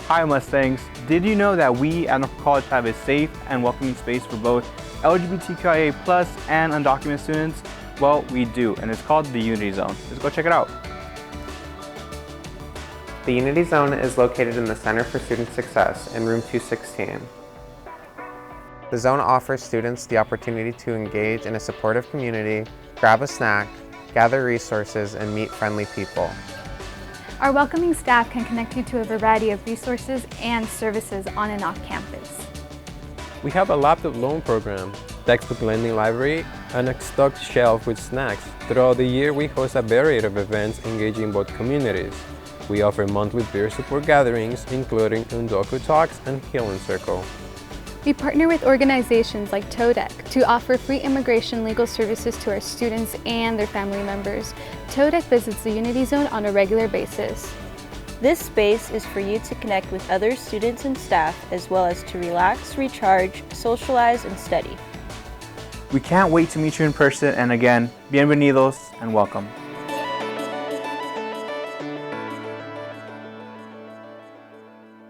Hi Mustangs! Did you know that we at Norco College have a safe and welcoming space for both LGBTQIA+ and undocumented students? Well, we do, and it's called the Unity Zone. Let's go check it out. The Unity Zone is located in the Center for Student Success in room 216. The zone offers students the opportunity to engage in a supportive community, grab a snack, gather resources, and meet friendly people. Our welcoming staff can connect you to a variety of resources and services on and off campus. We have a laptop loan program, textbook lending library, and a stocked shelf with snacks. Throughout the year, we host a variety of events engaging both communities. We offer monthly peer support gatherings, including Undocu Talks and Healing Circle. We partner with organizations like TODEC to offer free immigration legal services to our students and their family members. TODEC visits the Unity Zone on a regular basis. This space is for you to connect with other students and staff, as well as to relax, recharge, socialize, and study. We can't wait to meet you in person, and again, bienvenidos and welcome.